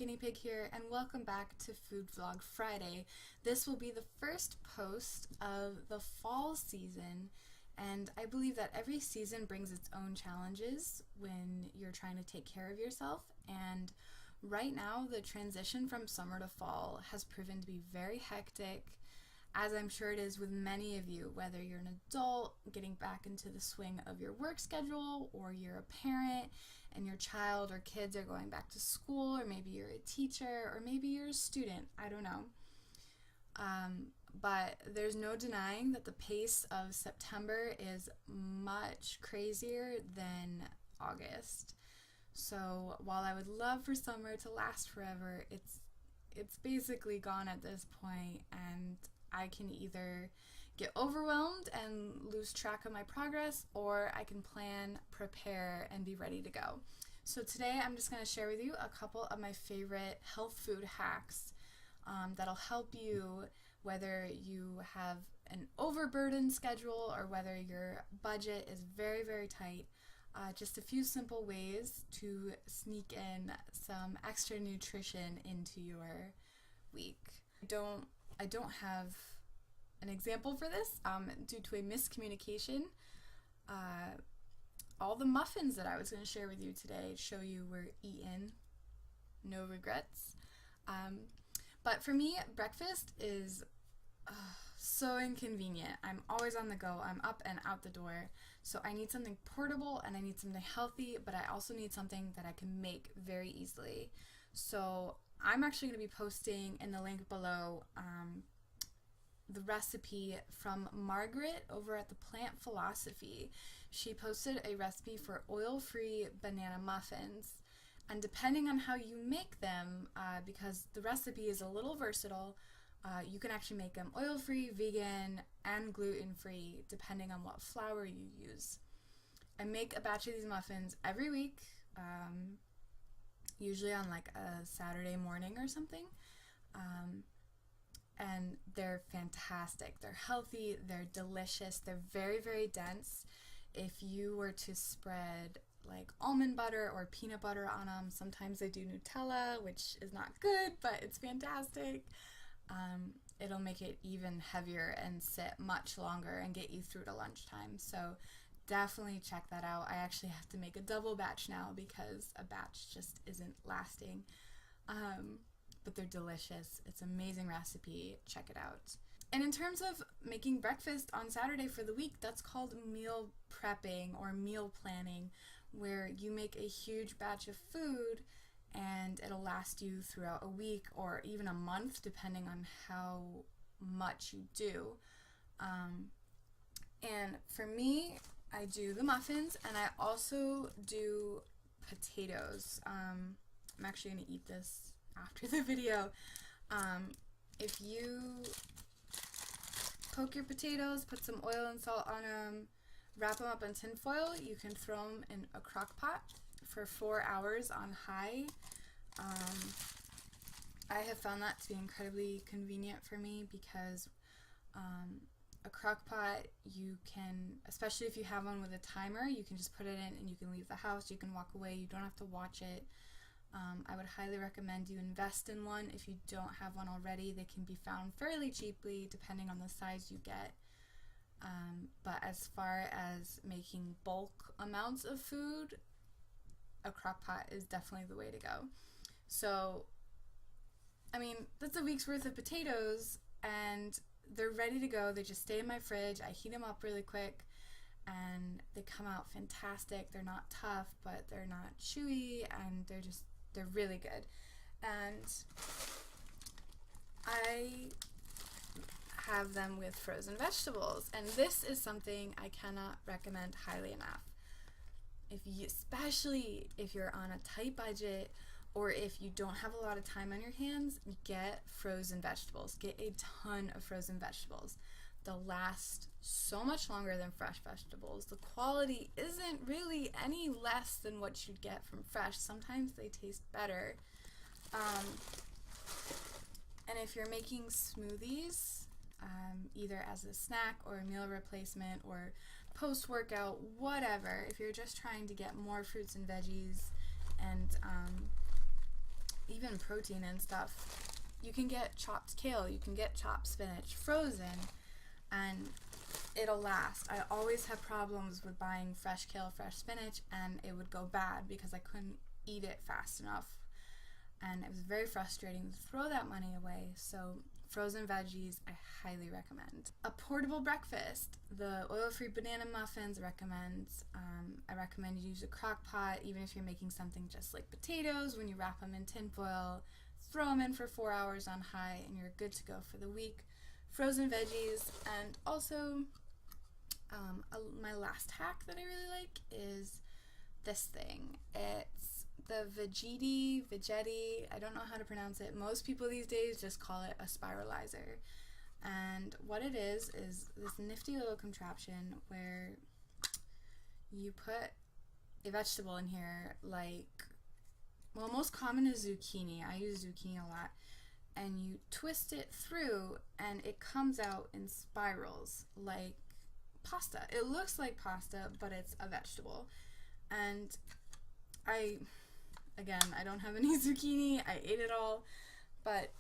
Guinea Pig here, and welcome back to Food Vlog Friday. This will be the first post of the fall season, and I believe that every season brings its own challenges when you're trying to take care of yourself, and right now the transition from summer to fall has proven to be very hectic, as I'm sure it is with many of you, whether you're an adult getting back into the swing of your work schedule, or you're a parent and your child or kids are going back to school, or maybe you're a teacher, or maybe you're a student, I don't know. But there's no denying that the pace of September is much crazier than August. So while I would love for summer to last forever, it's basically gone at this point, and I can either get overwhelmed and lose track of my progress, or I can plan, prepare, and be ready to go. So today I'm just going to share with you a couple of my favorite health food hacks that'll help you, whether you have an overburdened schedule or whether your budget is very, very tight. Just a few simple ways to sneak in some extra nutrition into your week. I don't have an example for this due to a miscommunication. All the muffins that I was going to share with you today show you were eaten. No regrets. But for me, breakfast is so inconvenient. I'm always on the go. I'm up and out the door. So I need something portable and I need something healthy, but I also need something that I can make very easily. So I'm actually going to be posting in the link below the recipe from Margaret over at the Plant Philosophy. She posted a recipe for oil-free banana muffins, and depending on how you make them, because the recipe is a little versatile, you can actually make them oil-free, vegan, and gluten-free depending on what flour you use. I make a batch of these muffins every week, usually on like a Saturday morning or something. And they're fantastic. They're healthy, they're delicious, they're very, very dense. If you were to spread like almond butter or peanut butter on them, sometimes I do Nutella, which is not good, but it's fantastic. It'll make it even heavier and sit much longer and get you through to lunchtime. So definitely check that out. I actually have to make a double batch now because a batch just isn't lasting. But they're delicious. It's an amazing recipe. Check it out. And in terms of making breakfast on Saturday for the week, that's called meal prepping or meal planning, where you make a huge batch of food and it'll last you throughout a week or even a month, depending on how much you do. And for me, I do the muffins and I also do potatoes. I'm actually going to eat this after the video. If you poke your potatoes, put some oil and salt on them, wrap them up in tin foil, you can throw them in a crock pot for 4 hours on high. I have found that to be incredibly convenient for me because a crock pot, you can, especially if you have one with a timer, you can just put it in and you can leave the house, you can walk away, you don't have to watch it. I would highly recommend you invest in one if you don't have one already. They can be found fairly cheaply depending on the size you get. But as far as making bulk amounts of food, a crock pot is definitely the way to go. So, I mean, that's a week's worth of potatoes and they're ready to go. They just stay in my fridge. I heat them up really quick and they come out fantastic. They're not tough, but they're not chewy, and they're really good. And I have them with frozen vegetables, and this is something I cannot recommend highly enough. Especially if you're on a tight budget or if you don't have a lot of time on your hands, get frozen vegetables. Get a ton of frozen vegetables. They'll last so much longer than fresh vegetables. The quality isn't really any less than what you'd get from fresh. Sometimes they taste better. And if you're making smoothies, either as a snack or a meal replacement or post-workout, whatever, if you're just trying to get more fruits and veggies and even protein and stuff. You can get chopped kale, you can get chopped spinach frozen, and it'll last. I always have problems with buying fresh kale, fresh spinach, and it would go bad because I couldn't eat it fast enough. And it was very frustrating to throw that money away. So frozen veggies, I highly recommend. A portable breakfast. The oil-free banana muffins I recommend you use a crock pot, even if you're making something just like potatoes. When you wrap them in tin foil, throw them in for 4 hours on high, and you're good to go for the week. Frozen veggies. And also, my last hack that I really like is this thing. It's the Veggetti, I don't know how to pronounce it. Most people these days just call it a spiralizer. And what it is this nifty little contraption where you put a vegetable in here, like, well, most common is zucchini. I use zucchini a lot. And you twist it through and it comes out in spirals like pasta. It looks like pasta, but it's a vegetable. And I don't have any zucchini. I ate it all. But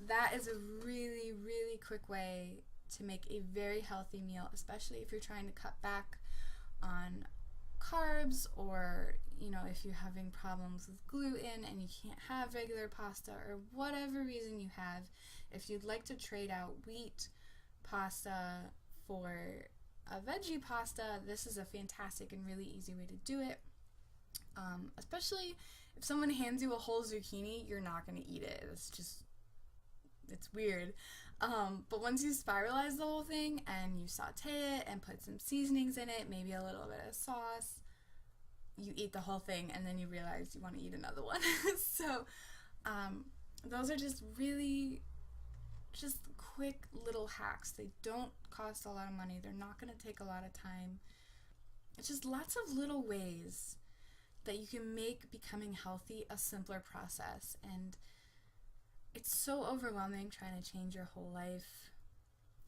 that is a really, really quick way to make a very healthy meal, especially if you're trying to cut back on carbs, or if you're having problems with gluten and you can't have regular pasta, or whatever reason you have. If you'd like to trade out wheat pasta for a veggie pasta, this is a fantastic and really easy way to do it. Especially if someone hands you a whole zucchini, you're not going to eat it. It's weird. But once you spiralize the whole thing and you saute it and put some seasonings in it, maybe a little bit of sauce, you eat the whole thing and then you realize you want to eat another one. So those are just quick little hacks. They don't cost a lot of money. They're not going to take a lot of time. It's just lots of little ways that you can make becoming healthy a simpler process. And it's so overwhelming trying to change your whole life.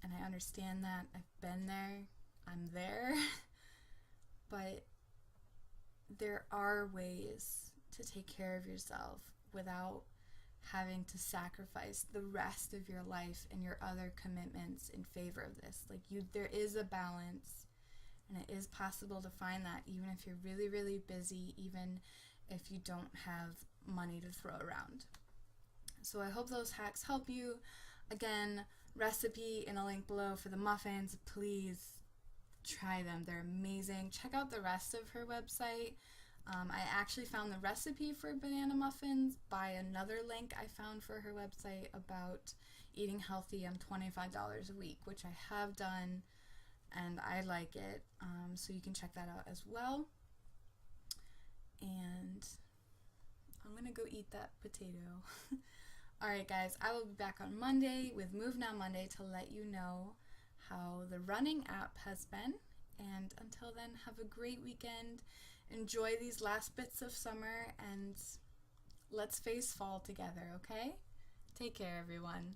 And I understand that. I've been there. I'm there. But there are ways to take care of yourself without having to sacrifice the rest of your life and your other commitments in favor of this. There is a balance, and it is possible to find that even if you're really, really busy, even if you don't have money to throw around. So I hope those hacks help you. Again, recipe in a link below for the muffins. Please try them. They're amazing. Check out the rest of her website. I actually found the recipe for banana muffins by another link I found for her website about eating healthy on $25 a week, which I have done, and I like it. So you can check that out as well. And I'm going to go eat that potato. Alright guys, I will be back on Monday with Move Now Monday to let you know how the running app has been. And until then, have a great weekend. Enjoy these last bits of summer, and let's face fall together, okay? Take care, everyone.